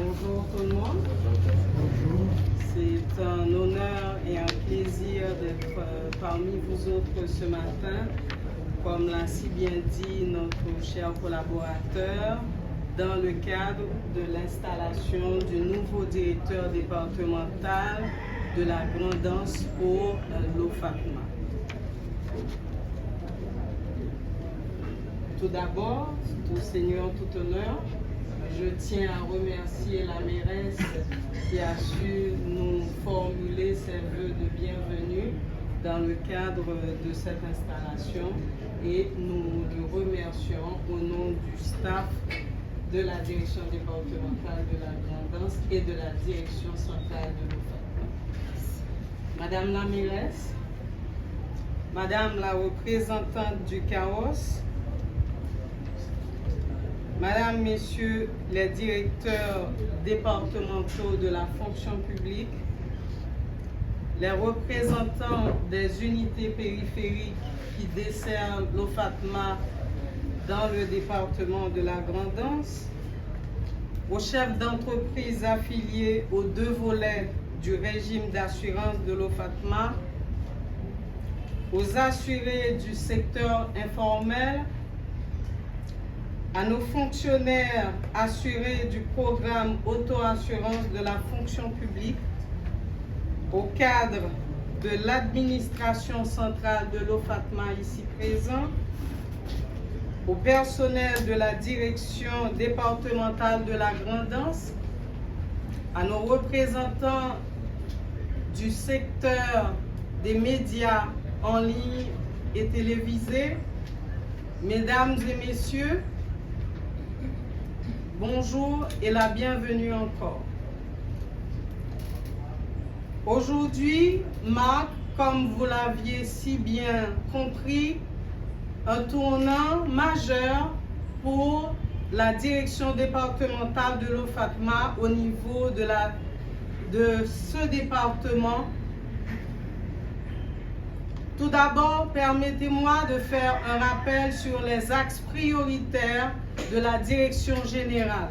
Bonjour tout le monde. C'est un honneur et un plaisir d'être parmi vous autres ce matin, comme l'a si bien dit notre cher collaborateur, dans le cadre de l'installation du nouveau directeur départemental de la Grand'Anse pour l'OFATMA. Tout d'abord, tout Seigneur, tout honneur, je tiens à remercier la mairesse qui a su nous formuler ses vœux de bienvenue dans le cadre de cette installation et nous le remercions au nom du staff de la direction départementale de la Grand'Anse et de la direction centrale de l'OFATMA. Madame la mairesse, Madame la représentante du CAOS, Madame, Messieurs les directeurs départementaux de la fonction publique, les représentants des unités périphériques qui desservent l'OFATMA dans le département de la Grand'Anse, aux chefs d'entreprise affiliés aux deux volets du régime d'assurance de l'OFATMA, aux assurés du secteur informel, à nos fonctionnaires assurés du programme auto-assurance de la fonction publique, au cadre de l'administration centrale de l'OFATMA ici présent, au personnel de la direction départementale de la Grand'Anse, à nos représentants du secteur des médias en ligne et télévisés, mesdames et messieurs, bonjour et la bienvenue encore. Aujourd'hui marque, comme vous l'aviez si bien compris, un tournant majeur pour la direction départementale de l'OFATMA au niveau de ce département. Tout d'abord, permettez-moi de faire un rappel sur les axes prioritaires de la direction générale.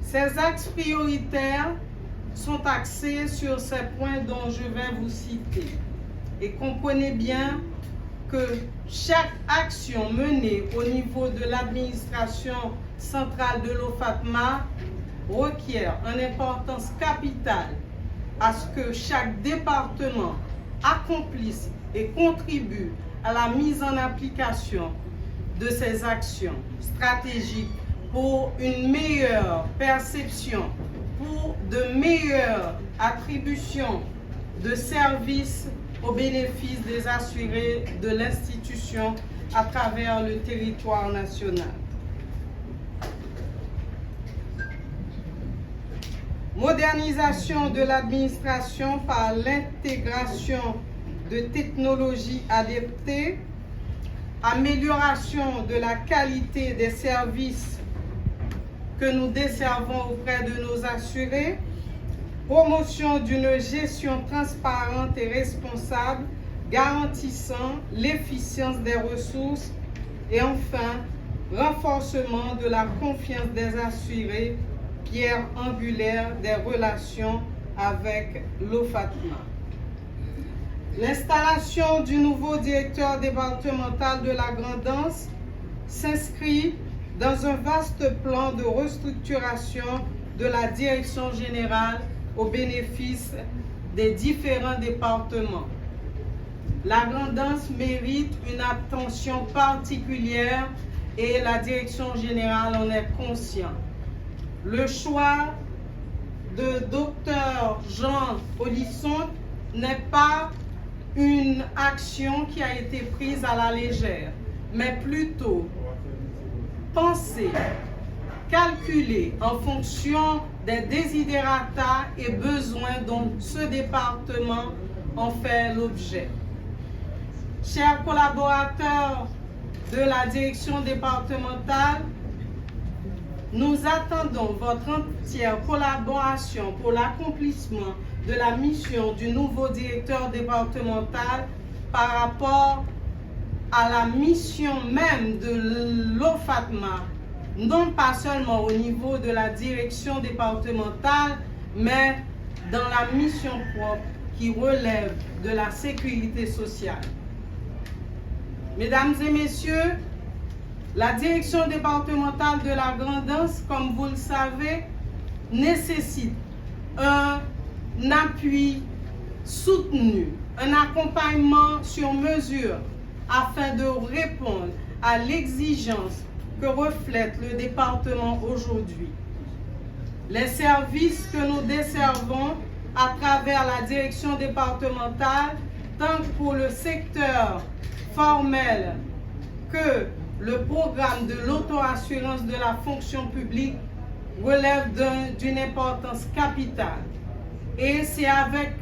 Ces axes prioritaires sont axés sur ces points dont je vais vous citer. Et comprenez bien que chaque action menée au niveau de l'administration centrale de l'OFATMA requiert une importance capitale à ce que chaque département accomplisse et contribue à la mise en application de ces actions stratégiques pour une meilleure perception, pour de meilleures attributions de services au bénéfice des assurés de l'institution à travers le territoire national. Modernisation de l'administration par l'intégration de technologies adaptées, amélioration de la qualité des services que nous desservons auprès de nos assurés, promotion d'une gestion transparente et responsable, garantissant l'efficience des ressources et enfin, renforcement de la confiance des assurés, pierre angulaire des relations avec l'OFATMA. L'installation du nouveau directeur départemental de la Grand'Anse s'inscrit dans un vaste plan de restructuration de la direction générale au bénéfice des différents départements. La Grand'Anse mérite une attention particulière et la direction générale en est consciente. Le choix de Dr Jean Olisson n'est pas une action qui a été prise à la légère, mais plutôt pensée, calculée en fonction des desiderata et besoins dont ce département en fait l'objet. Chers collaborateurs de la direction départementale, nous attendons votre entière collaboration pour l'accomplissement de la mission du nouveau directeur départemental par rapport à la mission même de l'OFATMA, non pas seulement au niveau de la direction départementale, mais dans la mission propre qui relève de la sécurité sociale. Mesdames et messieurs, la direction départementale de la Grand'Anse, comme vous le savez, nécessite un appui soutenu, un accompagnement sur mesure afin de répondre à l'exigence que reflète le département aujourd'hui. Les services que nous desservons à travers la direction départementale, tant pour le secteur formel que le programme de l'auto-assurance de la fonction publique, relèvent d'une importance capitale. Et c'est avec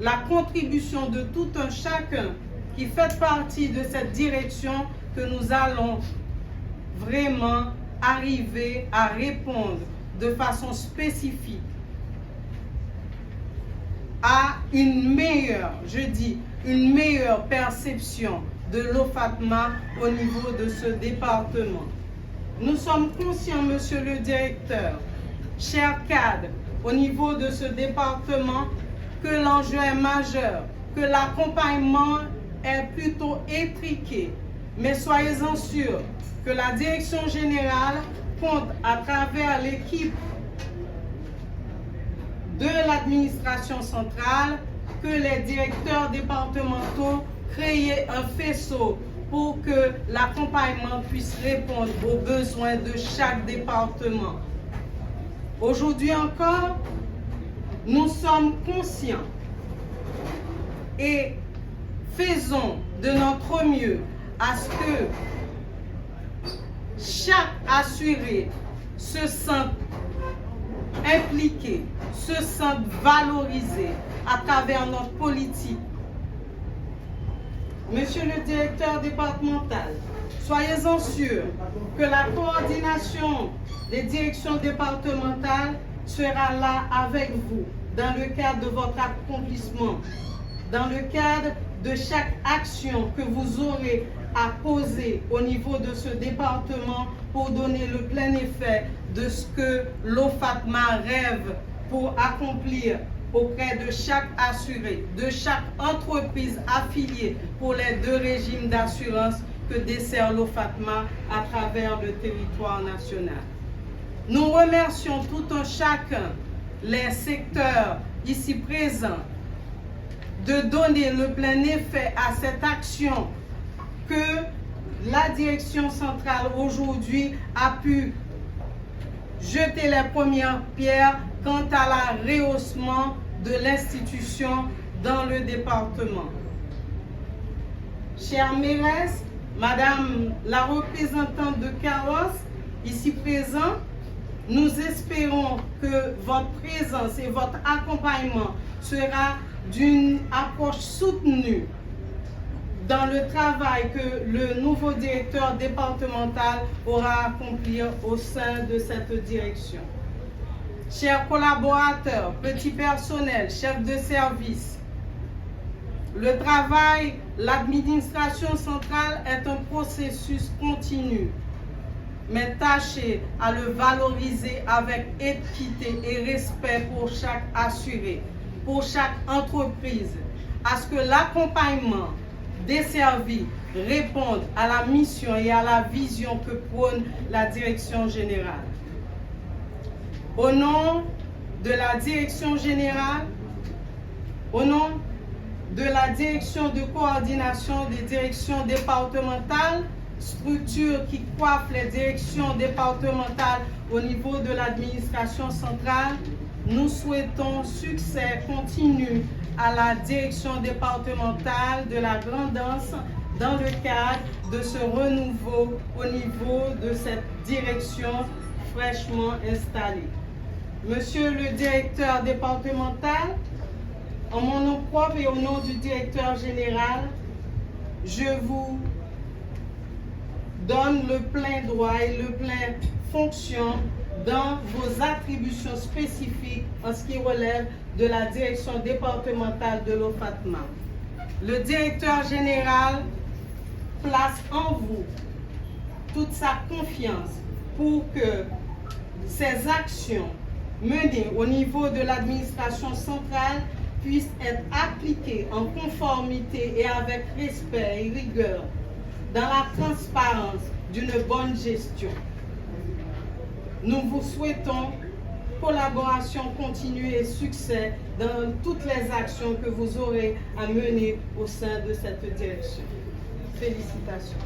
la contribution de tout un chacun qui fait partie de cette direction que nous allons vraiment arriver à répondre de façon spécifique à une meilleure, une meilleure perception de l'OFATMA au niveau de ce département. Nous sommes conscients, monsieur le directeur, chers cadres, au niveau de ce département, que l'enjeu est majeur, que l'accompagnement est plutôt étriqué. Mais soyez-en sûrs que la direction générale compte à travers l'équipe de l'administration centrale, que les directeurs départementaux créent un faisceau pour que l'accompagnement puisse répondre aux besoins de chaque département. Aujourd'hui encore, nous sommes conscients et faisons de notre mieux à ce que chaque assuré se sente impliqué, se sente valorisé à travers notre politique. Monsieur le directeur départemental, soyez-en sûrs que la coordination des directions départementales sera là avec vous dans le cadre de votre accomplissement, dans le cadre de chaque action que vous aurez à poser au niveau de ce département pour donner le plein effet de ce que l'OFATMA rêve pour accomplir auprès de chaque assuré, de chaque entreprise affiliée pour les deux régimes d'assurance que dessert l'OFATMA à travers le territoire national. Nous remercions tout un chacun, les secteurs ici présents, de donner le plein effet à cette action que la direction centrale aujourd'hui a pu jeter les premières pierres quant à la rehaussement de l'institution dans le département. Chère mairesse, Madame la représentante de Carros, ici présent, nous espérons que votre présence et votre accompagnement sera d'une approche soutenue dans le travail que le nouveau directeur départemental aura à accomplir au sein de cette direction. Chers collaborateurs, petits personnels, chefs de service, le travail, l'administration centrale est un processus continu, mais tâchez à le valoriser avec équité et respect pour chaque assuré, pour chaque entreprise, à ce que l'accompagnement desservi réponde à la mission et à la vision que prône la direction générale. Au nom de la direction générale, au nom de la direction de coordination des directions départementales, structure qui coiffe les directions départementales au niveau de l'administration centrale, nous souhaitons succès continu à la direction départementale de la Grand'Anse dans le cadre de ce renouveau au niveau de cette direction fraîchement installée. Monsieur le directeur départemental, en mon nom propre et au nom du directeur général, je vous donne le plein droit et le plein fonction dans vos attributions spécifiques en ce qui relève de la direction départementale de l'OFATMA. Le directeur général place en vous toute sa confiance pour que ces actions menées au niveau de l'administration centrale puissent être appliquées en conformité et avec respect et rigueur, dans la transparence d'une bonne gestion. Nous vous souhaitons collaboration continue et succès dans toutes les actions que vous aurez à mener au sein de cette direction. Félicitations.